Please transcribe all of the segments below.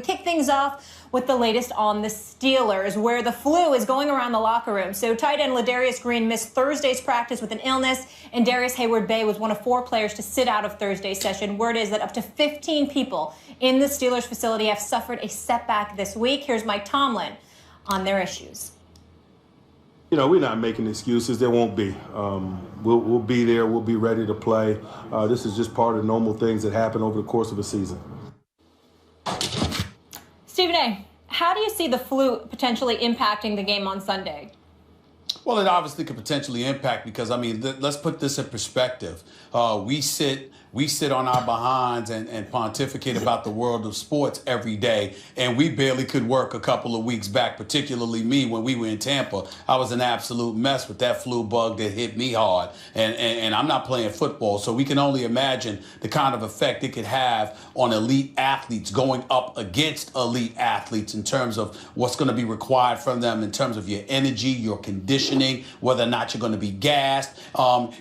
Kick things off with the latest on the Steelers, where the flu is going around the locker room. So tight end Ladarius Green missed Thursday's practice with an illness, and Darius Hayward-Bay was one of 4 players to sit out of Thursday's session. Word is that up to 15 people in the Steelers facility have suffered a setback this week. Here's Mike Tomlin on their issues. You know, we're not making excuses. There won't be. We'll be there. We'll be ready to play. This is just part of normal things that happen over the course of a season. Stephen A., how do you see the flu potentially impacting the game on Sunday? Well, it obviously could potentially impact because, I mean, let's put this in perspective. We sit on our behinds and pontificate about the world of sports every day, and we barely could work a couple of weeks back, particularly me when we were in Tampa. I was an absolute mess with that flu bug that hit me hard, and I'm not playing football, so we can only imagine the kind of effect it could have on elite athletes going up against elite athletes in terms of what's going to be required from them in terms of your energy, your conditioning, whether or not you're going to be gassed.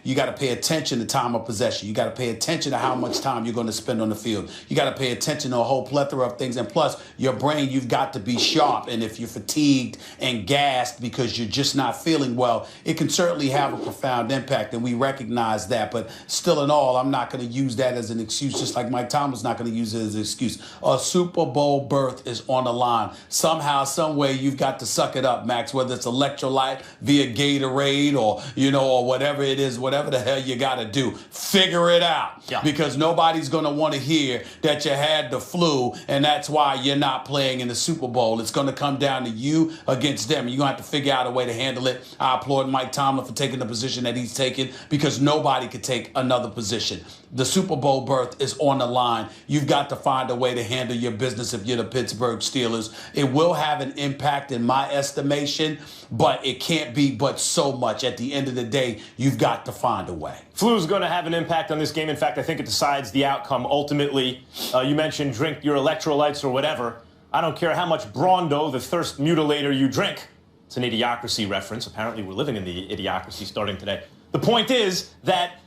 You got to pay attention to time of possession. You got to pay attention to how much time you're going to spend on the field. You got to pay attention to a whole plethora of things. And plus, your brain, you've got to be sharp. And if you're fatigued and gassed because you're just not feeling well, it can certainly have a profound impact. And we recognize that. But still in all, I'm not going to use that as an excuse, just like Mike Tomlin's not going to use it as an excuse. A Super Bowl berth is on the line. Somehow, some way, you've got to suck it up, Max, whether it's electrolyte via Gatorade or, or whatever it is, whatever the hell you got to do. Figure it out. Yeah. Because nobody's going to want to hear that you had the flu and that's why you're not playing in the Super Bowl. It's going to come down to you against them. You're going to have to figure out a way to handle it. I applaud Mike Tomlin for taking the position that he's taken because nobody could take another position. The Super Bowl berth is on the line. You've got to find a way to handle your business if you're the Pittsburgh Steelers. It will have an impact in my estimation, but it can't be but so much. At the end of the day, you've got to find a way. Flu is going to have an impact on this game. In fact, I think it decides the outcome ultimately. You mentioned drink your electrolytes or whatever. I don't care how much Brawndo, the thirst mutilator, you drink. It's an Idiocracy reference. Apparently, we're living in the Idiocracy starting today. The point is that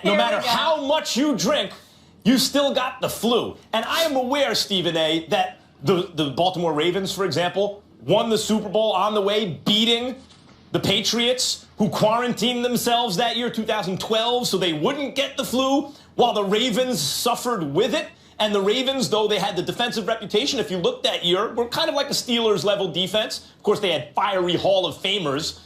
no matter how much you drink, you still got the flu. And I am aware, Stephen A., that the Baltimore Ravens, for example, won the Super Bowl on the way, beating the Patriots, who quarantined themselves that year, 2012, so they wouldn't get the flu, while the Ravens suffered with it. And the Ravens, though they had the defensive reputation, if you looked that year, were kind of like a Steelers-level defense. Of course, they had fiery Hall of Famers,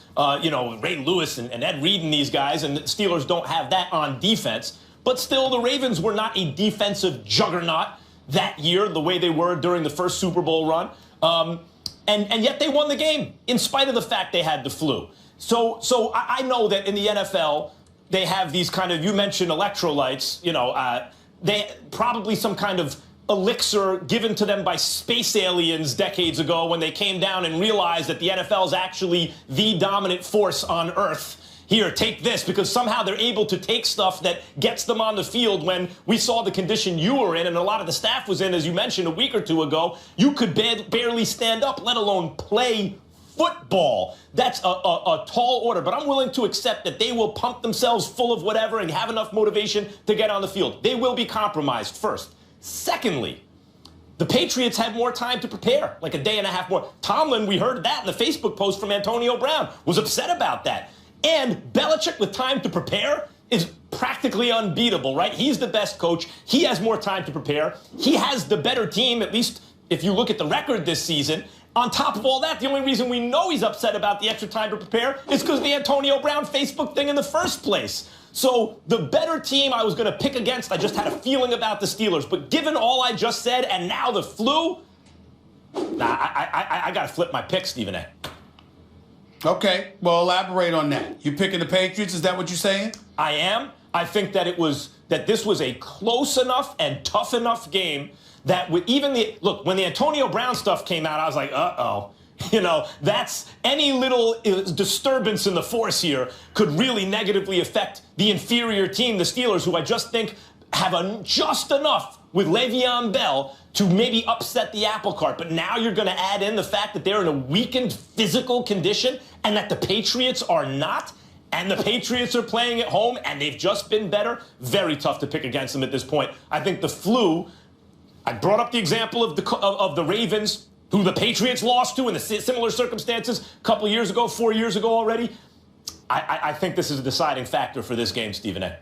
Ray Lewis and Ed Reed and these guys, and the Steelers don't have that on defense. But still, the Ravens were not a defensive juggernaut that year, the way they were during the first Super Bowl run. And yet they won the game, in spite of the fact they had the flu. So I know that in the NFL, they have these kind of, you mentioned electrolytes, they probably some kind of elixir given to them by space aliens decades ago when they came down and realized that the NFL is actually the dominant force on Earth. Here, take this, because somehow they're able to take stuff that gets them on the field. When we saw the condition you were in and a lot of the staff was in, as you mentioned a week or two ago, you could barely stand up, let alone play football. That's a tall order, but I'm willing to accept that they will pump themselves full of whatever and have enough motivation to get on the field. They will be compromised first. Secondly, the Patriots had more time to prepare, like a day and a half more. Tomlin, we heard that in the Facebook post from Antonio Brown, was upset about that. And Belichick with time to prepare is practically unbeatable, right? He's the best coach. He has more time to prepare. He has the better team, at least if you look at the record this season. On top of all that, the only reason we know he's upset about the extra time to prepare is because of the Antonio Brown Facebook thing in the first place. So the better team I was going to pick against, I just had a feeling about the Steelers. But given all I just said and now the flu, I got to flip my pick, Stephen A. Okay, well, elaborate on that. You picking the Patriots? Is that what you're saying? I am. I think that this was a close enough and tough enough game that with even when the Antonio Brown stuff came out, I was like, uh-oh. That's any little disturbance in the force here could really negatively affect the inferior team, the Steelers, who I just think have just enough with Le'Veon Bell to maybe upset the apple cart. But now you're going to add in the fact that they're in a weakened physical condition and that the Patriots are not. And the Patriots are playing at home and they've just been better. Very tough to pick against them at this point. I think the flu, I brought up the example of the Ravens, who the Patriots lost to in the similar circumstances a couple of years ago, 4 years ago already. I think this is a deciding factor for this game, Stephen A.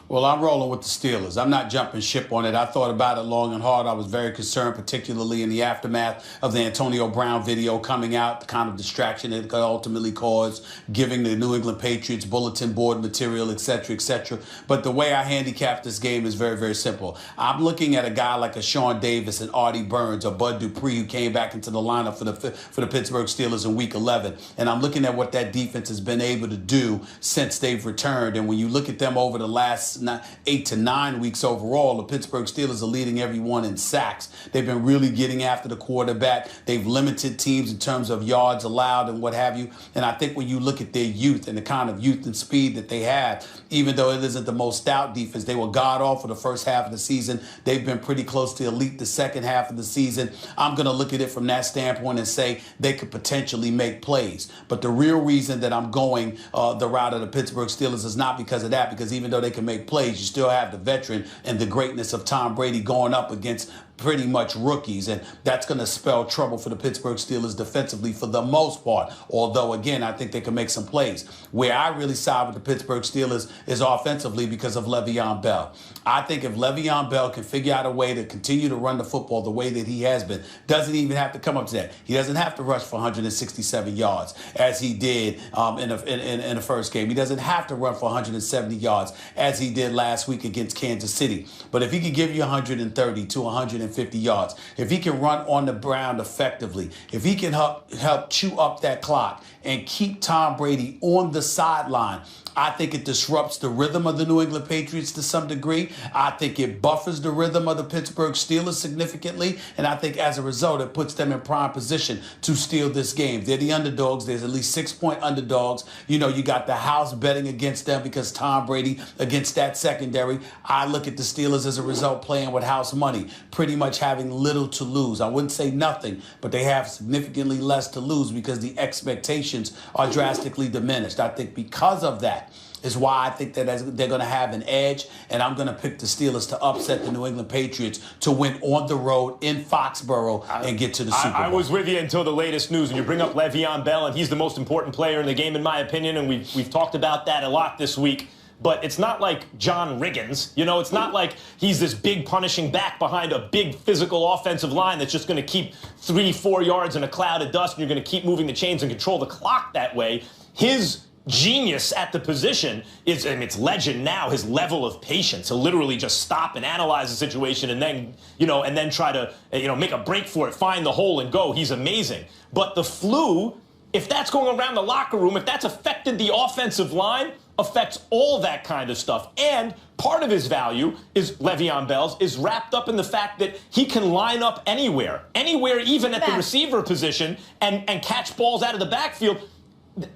Well, I'm rolling with the Steelers. I'm not jumping ship on it. I thought about it long and hard. I was very concerned, particularly in the aftermath of the Antonio Brown video coming out, the kind of distraction it could ultimately cause, giving the New England Patriots bulletin board material, et cetera, et cetera. But the way I handicap this game is very, very simple. I'm looking at a guy like a Sean Davis and Artie Burns or Bud Dupree, who came back into the lineup for the Pittsburgh Steelers in Week 11. And I'm looking at what that defense has been able to do since they've returned. And when you look at them over the last 8 to 9 weeks overall, the Pittsburgh Steelers are leading everyone in sacks. They've been really getting after the quarterback. They've limited teams in terms of yards allowed and what have you. And I think when you look at their youth and the kind of youth and speed that they have, even though it isn't the most stout defense, they were god-awful the first half of the season. They've been pretty close to elite the second half of the season. I'm going to look at it from that standpoint and say they could potentially make plays. But the real reason that I'm going the route of the Pittsburgh Steelers is not because of that, because even though they can make plays, you still have the veteran and the greatness of Tom Brady going up against pretty much rookies, and that's going to spell trouble for the Pittsburgh Steelers defensively for the most part. Although, again, I think they can make some plays. Where I really side with the Pittsburgh Steelers is offensively because of Le'Veon Bell. I think if Le'Veon Bell can figure out a way to continue to run the football the way that he has been, doesn't even have to come up to that. He doesn't have to rush for 167 yards as he did in the first game. He doesn't have to run for 170 yards as he did last week against Kansas City. But if he could give you 130 to 150 yards, if he can run on the ground effectively, if he can help chew up that clock and keep Tom Brady on the sideline, I think it disrupts the rhythm of the New England Patriots to some degree. I think it buffers the rhythm of the Pittsburgh Steelers significantly. And I think as a result, it puts them in prime position to steal this game. They're the underdogs. There's at least 6-point underdogs. You know, you got the house betting against them because Tom Brady against that secondary. I look at the Steelers as a result playing with house money, pretty much having little to lose. I wouldn't say nothing, but they have significantly less to lose because the expectations are drastically diminished. I think because of that is why I think that they're going to have an edge, and I'm going to pick the Steelers to upset the New England Patriots to win on the road in Foxborough and get to the Super Bowl. I was with you until the latest news, and you bring up Le'Veon Bell, and he's the most important player in the game, in my opinion, and we've talked about that a lot this week. But it's not like John Riggins. You know, it's not like he's this big punishing back behind a big physical offensive line that's just going to keep 3-4 yards in a cloud of dust, and you're going to keep moving the chains and control the clock that way. His genius at the position is, and it's legend now, his level of patience. He'll literally just stop and analyze the situation and then, and then try to, make a break for it, find the hole and go. He's amazing. But the flu, if that's going around the locker room, if that's affected the offensive line, affects all that kind of stuff. And part of his value is Le'Veon Bell's is wrapped up in the fact that he can line up anywhere, even at the receiver position and catch balls out of the backfield.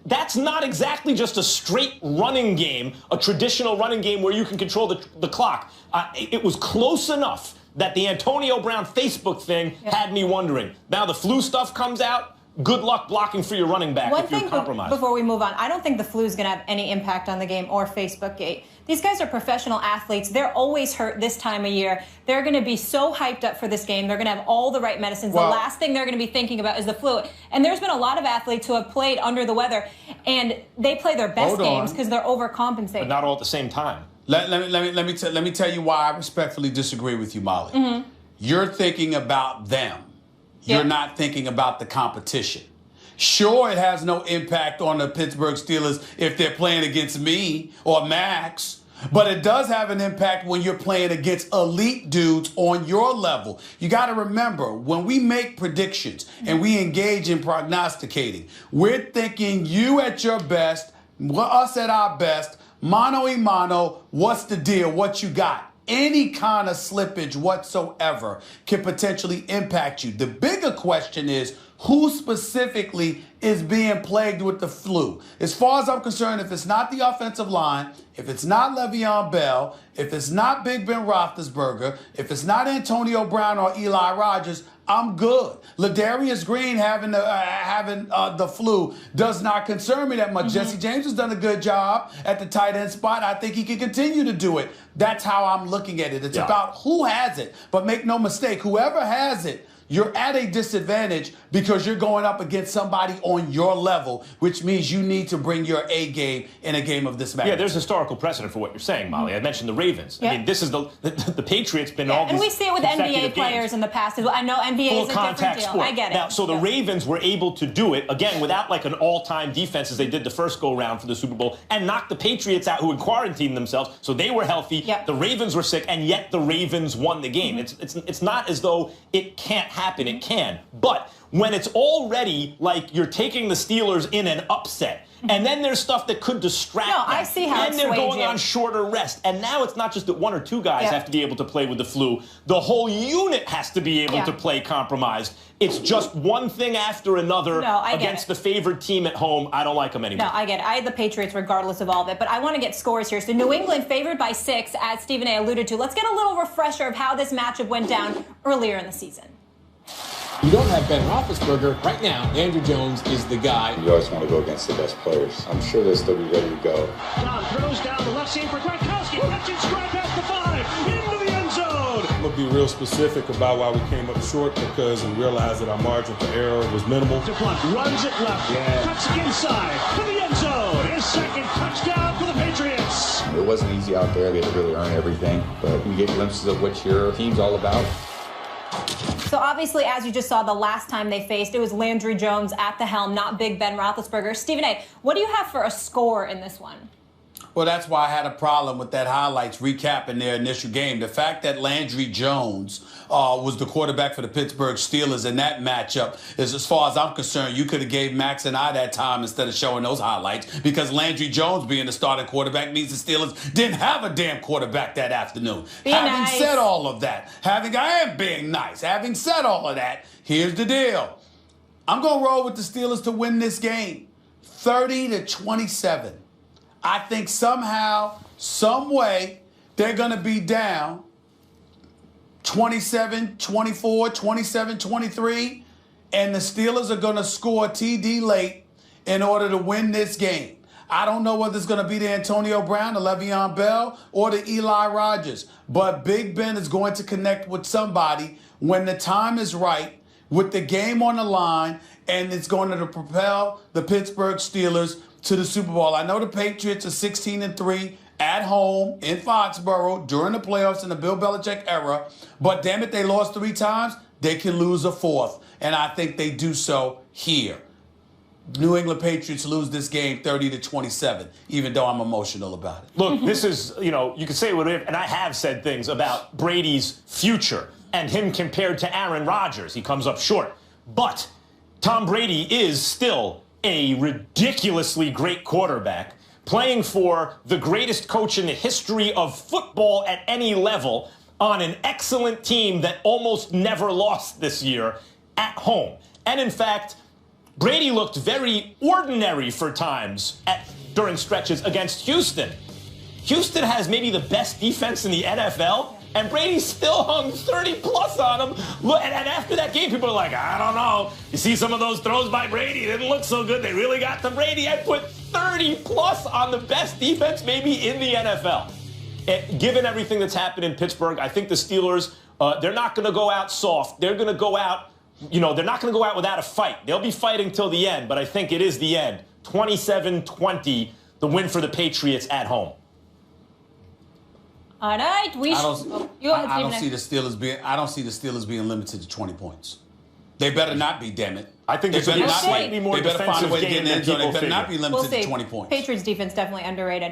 That's not exactly just a straight running game, a traditional running game where you can control the clock. It was close enough that the Antonio Brown Facebook thing had me wondering. Now the flu stuff comes out. Good luck blocking for your running back if you're compromised. Before we move on, I don't think the flu is going to have any impact on the game or Facebook Gate. These guys are professional athletes. They're always hurt this time of year. They're going to be so hyped up for this game. They're going to have all the right medicines. Well, the last thing they're going to be thinking about is the flu. And there's been a lot of athletes who have played under the weather, and they play their best games because they're overcompensating. But not all at the same time. Let me tell you why I respectfully disagree with you, Molly. Mm-hmm. You're thinking about them. You're not thinking about the competition. Sure, it has no impact on the Pittsburgh Steelers if they're playing against me or Max, but it does have an impact when you're playing against elite dudes on your level. You got to remember, when we make predictions and we engage in prognosticating, we're thinking you at your best, us at our best, mano a mano, what's the deal, what you got? Any kind of slippage whatsoever can potentially impact you. The bigger question is, who specifically is being plagued with the flu. As far as I'm concerned, if it's not the offensive line, if it's not Le'Veon Bell, if it's not Big Ben Roethlisberger, if it's not Antonio Brown or Eli Rogers, I'm good. Ladarius Green having the flu does not concern me that much. Jesse James has done a good job at the tight end spot. I think he can continue to do it. That's how I'm looking at it. It's about who has it. But make no mistake, whoever has it, you're at a disadvantage because you're going up against somebody on your level, which means you need to bring your A game in a game of this magnitude. Yeah, there's historical precedent for what you're saying, Molly. I mentioned the Ravens. I mean, this is the Patriots been all these and we see it with NBA players in the past as well. I know NBA is a different deal. Sport. I get it. Now, so the Ravens were able to do it, again, without like an all-time defense as they did the first go-round for the Super Bowl, and knock the Patriots out who had quarantined themselves, so they were healthy. The Ravens were sick, and yet the Ravens won the game. It's not as though it can't happen. It can. But when it's already like you're taking the Steelers in an upset, and then there's stuff that could distract them. I see how and they're going on shorter rest. And now it's not just that one or two guys have to be able to play with the flu. The whole unit has to be able to play compromised. It's just one thing after another against the favored team at home. I don't like them anymore. No, I get it. I had the Patriots regardless of all of it. But I want to get scores here. So New England favored by 6, as Stephen A. alluded to. Let's get a little refresher of how this matchup went down earlier in the season. You don't have Ben Roethlisberger. Right now, Andrew Jones is the guy. You always want to go against the best players. I'm sure they'll still be ready to go. John throws down the left seam for Gronkowski. Catches straight past the 5. Into the end zone. I'm going to be real specific about why we came up short, because we realized that our margin for error was minimal. DeBlunt runs it left. Cuts inside to the end zone. His second touchdown for the Patriots. It wasn't easy out there. They had to really earn everything. But we get glimpses of what your team's all about. So obviously, as you just saw, the last time they faced, it was Landry Jones at the helm, not Big Ben Roethlisberger. Stephen A., what do you have for a score in this one? Well, that's why I had a problem with that highlights recapping their initial game. The fact that Landry Jones was the quarterback for the Pittsburgh Steelers in that matchup is, as far as I'm concerned, you could have gave Max and I that time instead of showing those highlights, because Landry Jones being the starting quarterback means the Steelers didn't have a damn quarterback that afternoon. Having said all of that, I am being nice. Having said all of that, here's the deal. I'm going to roll with the Steelers to win this game, 30-27. I think somehow, some way, they're going to be down 27-24, 27-23, and the Steelers are going to score TD late in order to win this game. I don't know whether it's going to be the Antonio Brown, the Le'Veon Bell, or the Eli Rogers, but Big Ben is going to connect with somebody when the time is right, with the game on the line, and it's going to propel the Pittsburgh Steelers to the Super Bowl. I know the Patriots are 16-3 at home in Foxborough during the playoffs in the Bill Belichick era, but damn it, they lost 3 times. They can lose a 4th, and I think they do so here. New England Patriots lose this game 30-27, even though I'm emotional about it. Look, this is, you can say whatever, and I have said things about Brady's future and him compared to Aaron Rodgers. He comes up short. But Tom Brady is still a ridiculously great quarterback, playing for the greatest coach in the history of football at any level, on an excellent team that almost never lost this year at home. And in fact, Brady looked very ordinary for times during stretches against Houston. Houston has maybe the best defense in the NFL, and Brady still hung 30-plus on him. And after that game, people are like, I don't know. You see some of those throws by Brady, didn't look so good. They really got to Brady. I put 30-plus on the best defense maybe in the NFL. Given everything that's happened in Pittsburgh, I think the Steelers, they're not going to go out soft. They're going to go out, they're not going to go out without a fight. They'll be fighting till the end, but I think it is the end. 27-20, the win for the Patriots at home. All right, I don't see the Steelers being limited to 20 points. They better not be, damn it. I think they better not find a way to get in the end zone. They better not be limited to 20 points. Patriots defense definitely underrated.